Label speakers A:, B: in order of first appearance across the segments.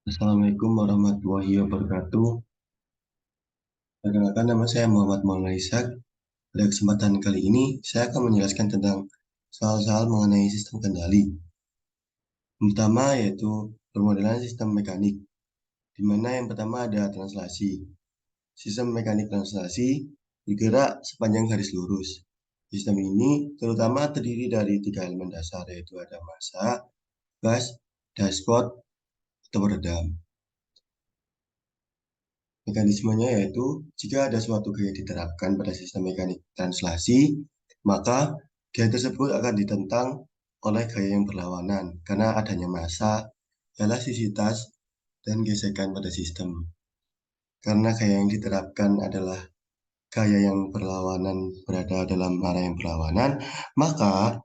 A: Assalamualaikum warahmatullahi wabarakatuh. Perkenalkan, nama saya Muhammad Maulana Ishak. Pada kesempatan kali ini, saya akan menjelaskan tentang soal-soal mengenai sistem kendali. Yang pertama yaitu permodelan sistem mekanik, di mana yang pertama ada translasi. Sistem mekanik translasi bergerak sepanjang garis lurus. Sistem ini terutama terdiri dari tiga elemen dasar, yaitu ada massa, gas, dashboard, atau peredam. Mekanismenya yaitu jika ada suatu gaya diterapkan pada sistem mekanik translasi, maka gaya tersebut akan ditentang oleh gaya yang berlawanan karena adanya massa, elastisitas, dan gesekan pada sistem. Karena gaya yang diterapkan adalah gaya yang berlawanan berada dalam arah yang berlawanan, maka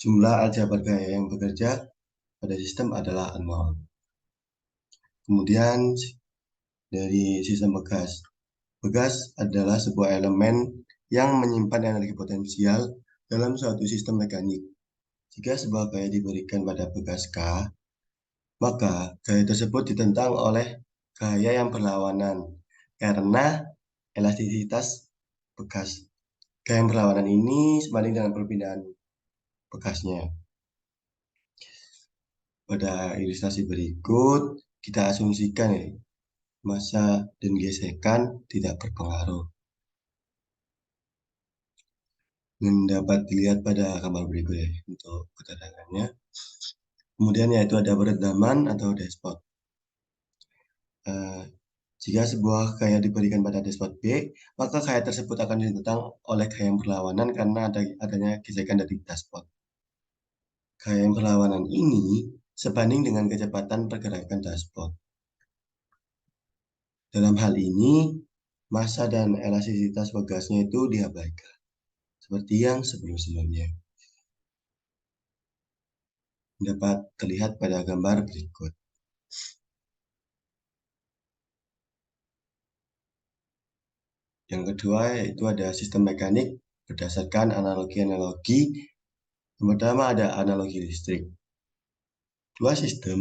A: jumlah aljabar gaya yang bekerja pada sistem adalah 0. Kemudian dari sistem bekas. Bekas adalah sebuah elemen yang menyimpan energi potensial dalam suatu sistem mekanik. Jika sebuah gaya diberikan pada bekas K, maka gaya tersebut ditentang oleh gaya yang berlawanan karena elastisitas bekas. Gaya yang berlawanan ini sebanding dengan perpindahan bekasnya. Pada ilustrasi berikut, kita asumsikan massa dan gesekan tidak berpengaruh. Dan dapat dilihat pada gambar berikut untuk keterangannya. Kemudian yaitu ada peredaman atau dashboard. Jika sebuah gaya diberikan pada dashboard B, maka gaya tersebut akan ditentang oleh gaya yang berlawanan karena adanya gesekan dari dashboard. Gaya yang berlawanan ini sebanding dengan kecepatan pergerakan dashboard. Dalam hal ini, massa dan elastisitas bekasnya itu diabaikan, seperti yang sebelum-sebelumnya. Dapat terlihat pada gambar berikut. Yang kedua yaitu ada sistem mekanik berdasarkan analogi-analogi. Yang pertama ada analogi listrik. Dua sistem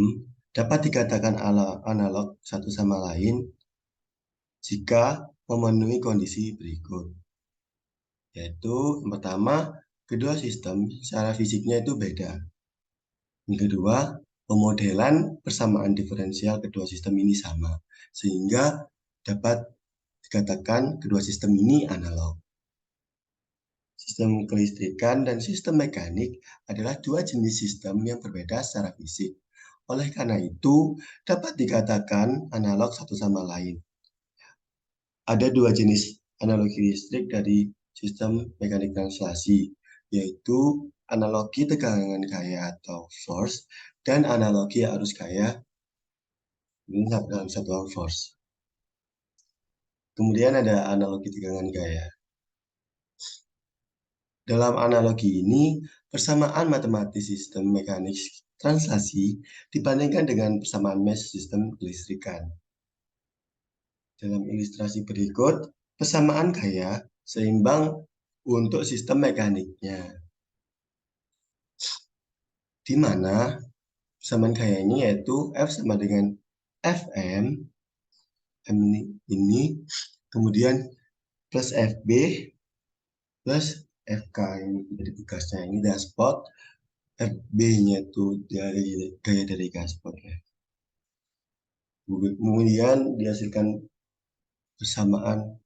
A: dapat dikatakan analog satu sama lain jika memenuhi kondisi berikut. Yaitu yang pertama, kedua sistem secara fisiknya itu beda. Yang kedua, pemodelan persamaan diferensial kedua sistem ini sama, sehingga dapat dikatakan kedua sistem ini analog. Sistem kelistrikan dan sistem mekanik adalah dua jenis sistem yang berbeda secara fisik. Oleh karena itu, dapat dikatakan analog satu sama lain. Ada dua jenis analogi listrik dari sistem mekanik translasi, yaitu analogi tegangan gaya atau force dan analogi arus gaya dalam satuan force. Kemudian ada analogi tegangan gaya. Dalam analogi ini, persamaan matematis sistem mekanik translasi dibandingkan dengan persamaan mesh sistem kelistrikan. Dalam ilustrasi berikut, persamaan gaya seimbang untuk sistem mekaniknya, di mana persamaan gaya ini yaitu F sama dengan Fm, M ini, kemudian plus Fb, plus Fk ini dari bekasnya, ini dashboard, Fb-nya itu dari gaya dari dashboard ya. Kemudian dihasilkan persamaan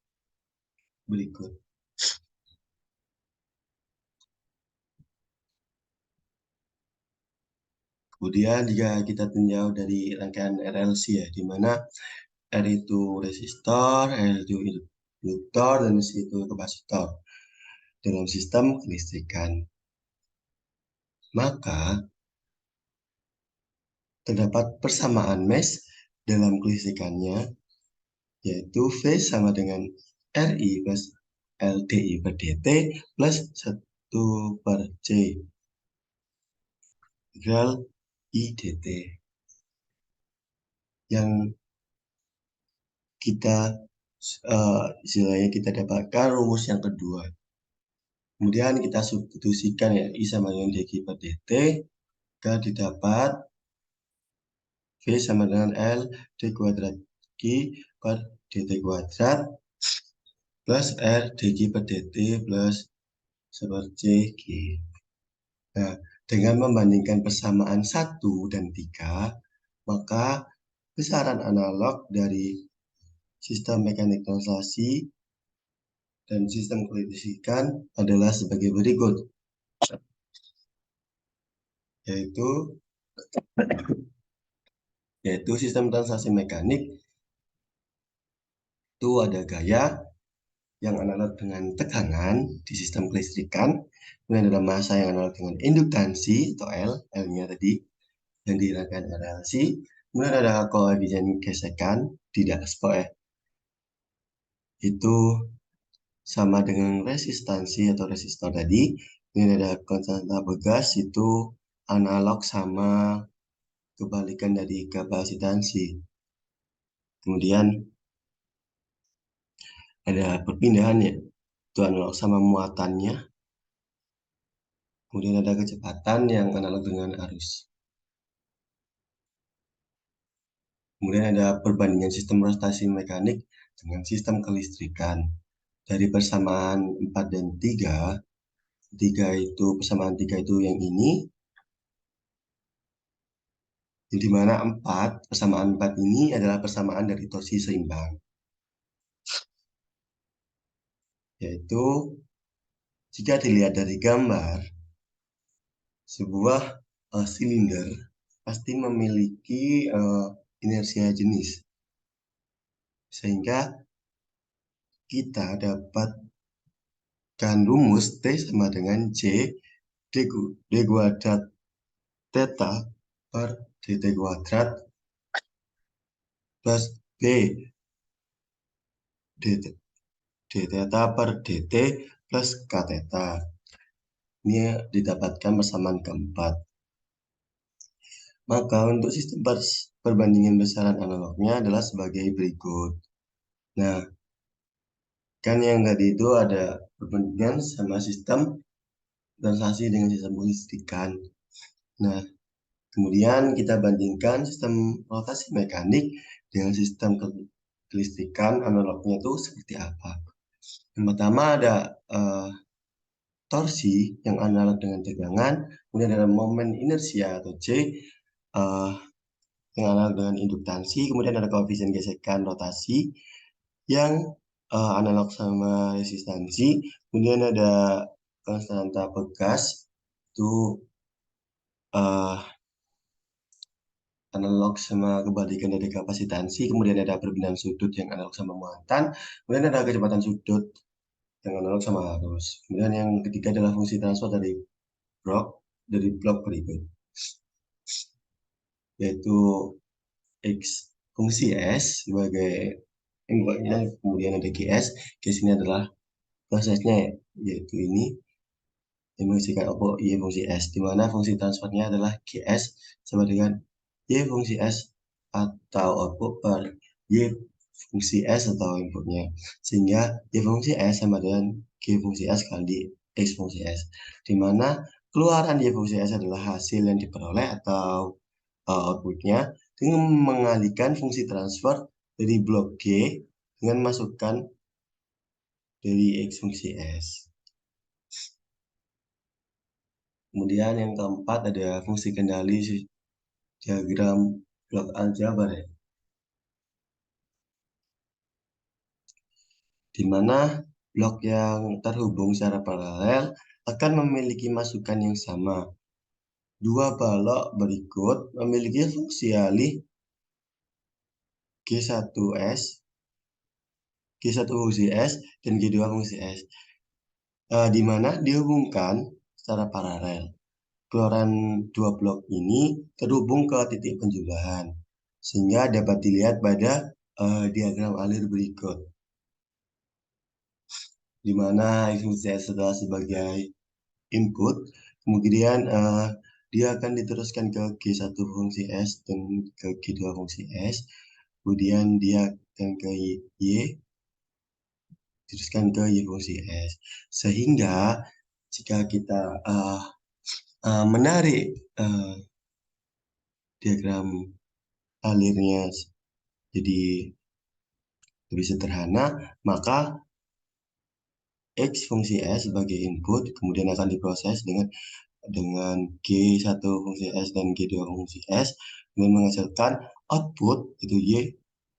A: berikut. Kemudian jika kita tinjau dari rangkaian RLC ya, di mana R itu resistor, R itu induktor, dan C itu kapasitor dalam sistem kelistrikan. Maka terdapat persamaan mesh dalam kelistrikannya, yaitu V sama dengan RI plus LDI per DT plus 1 per C integral I DT. Yang kita istilahnya kita dapatkan rumus yang kedua. Kemudian kita substitusikan ya I sama dengan dq per dt, kita didapat V sama dengan L D kuadrat Q per dt kuadrat plus R dQ per dt plus super C Q. Nah, dengan membandingkan persamaan 1 dan 3, maka besaran analog dari sistem mekanik translasi dan sistem kelistrikan adalah sebagai berikut, yaitu sistem translasi mekanik itu ada gaya yang analog dengan tekanan di sistem kelistrikan, kemudian ada massa yang analog dengan induktansi atau L, L-nya tadi yang dihilangkan relasi, kemudian ada koefisien gesekan tidak itu sama dengan resistansi atau resistor tadi. Ini ada konstanta Begas itu analog sama kebalikan dari kapasitansi. Kemudian ada perpindahannya, itu analog sama muatannya. Kemudian ada kecepatan yang analog dengan arus. Kemudian ada perbandingan sistem rotasi mekanik dengan sistem kelistrikan. Dari persamaan 4 dan 3, 3 itu persamaan 3 itu yang ini, di mana 4, persamaan 4 ini adalah persamaan dari torsi seimbang. Yaitu, jika dilihat dari gambar, sebuah silinder pasti memiliki inersia jenis. Sehingga kita dapatkan rumus T sama dengan J D kuadrat theta per dt kuadrat plus B d theta per dt plus k theta. Ini didapatkan persamaan keempat. Maka untuk sistem perbandingan besaran analognya adalah sebagai berikut. Nah, kan yang tadi itu ada perbandingan sama sistem translasi dengan sistem kelistrikan. Nah, kemudian kita bandingkan sistem rotasi mekanik dengan sistem kelistrikan analognya itu seperti apa. Yang pertama ada torsi yang analog dengan tegangan, kemudian ada momen inersia atau C yang analog dengan induktansi, kemudian ada koefisien gesekan rotasi yang analog sama resistansi, kemudian ada konstanta Begas itu analog sama kebalikan dari kapasitansi, kemudian ada perbedaan sudut yang analog sama muatan, kemudian ada kecepatan sudut yang analog sama arus. Kemudian yang ketiga adalah fungsi transfer dari blok berikut, yaitu X fungsi S sebagai inputnya, kemudian ada GS. GS ini adalah prosesnya, yaitu ini yang mengisikan output Y fungsi S, di mana fungsi transfernya adalah GS sama dengan Y fungsi S atau output per Y fungsi S atau inputnya, sehingga Y fungsi S sama dengan G fungsi S kali X fungsi S, di mana keluaran Y fungsi S adalah hasil yang diperoleh atau outputnya dengan mengalihkan fungsi transfer dari blok G dengan masukkan dari X fungsi S. Kemudian yang keempat ada fungsi kendali diagram blok aljabar, ya, di mana blok yang terhubung secara paralel akan memiliki masukan yang sama. Dua balok berikut memiliki fungsi alih G1S, G1 fungsi S, dan G2 fungsi S, di mana dihubungkan secara paralel. Keluaran dua blok ini terhubung ke titik penjumlahan, sehingga dapat dilihat pada diagram alir berikut, di mana fungsi S adalah sebagai input, kemudian dia akan diteruskan ke G1 fungsi S dan ke G2 fungsi S, kemudian dia akan ke Y, diteruskan ke Y fungsi S, sehingga jika kita menarik diagram alirnya jadi lebih sederhana, maka X fungsi S sebagai input kemudian akan diproses dengan G1 fungsi S dan G2 fungsi S dengan menghasilkan output itu Y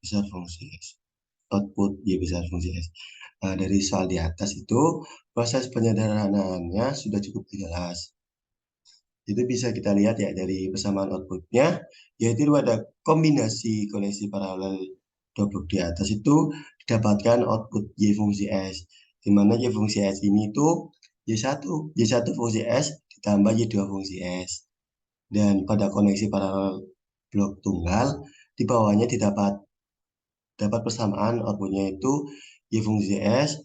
A: besar fungsi S. Output Y besar fungsi S. Nah, dari soal di atas itu proses penyederhanaannya sudah cukup jelas. Itu bisa kita lihat ya dari persamaan outputnya, yaitu ada kombinasi koneksi paralel dua blok di atas itu didapatkan output Y fungsi S, di mana Y fungsi S ini itu Y1 fungsi S ditambah Y2 fungsi S. Dan pada koneksi paralel blok tunggal, di bawahnya dapat persamaan outputnya itu Y fungsi S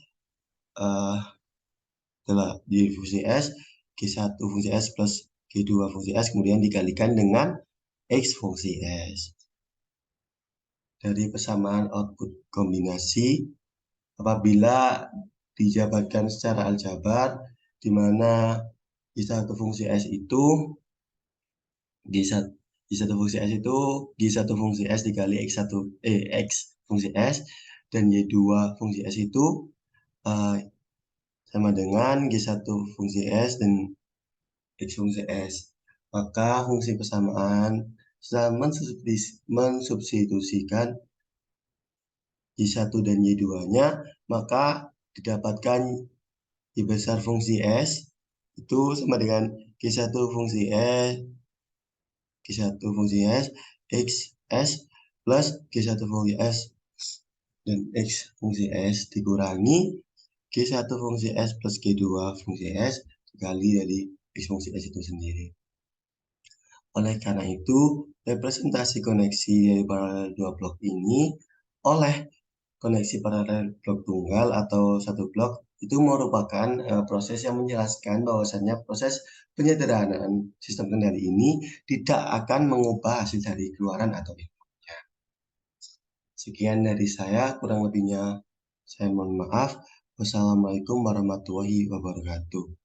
A: adalah Y fungsi S, G1 fungsi S plus G2 fungsi S kemudian dikalikan dengan X fungsi S. Dari persamaan output kombinasi, apabila dijabarkan secara aljabar, di mana G1 fungsi S itu G1, G1 fungsi S itu G1 fungsi S dikali X fungsi S, dan Y2 fungsi S itu uh, sama dengan G1 fungsi S dan X fungsi S. Maka fungsi persamaan setelah mensubstitusikan Y1 dan Y2-nya, maka didapatkan Y besar fungsi S itu sama dengan G1 fungsi S, G1 fungsi S, X S plus G1 fungsi S dan X fungsi S dikurangi G1 fungsi S plus G2 fungsi S dikali dari X fungsi S itu sendiri. Oleh karena itu, representasi koneksi dari paralel dua blok ini oleh koneksi paralel blok tunggal atau satu blok itu merupakan proses yang menjelaskan bahwasannya proses penyederhanaan sistem kendali ini tidak akan mengubah hasil dari keluaran atau inputnya. Sekian dari saya, kurang lebihnya saya mohon maaf. Wassalamualaikum warahmatullahi wabarakatuh.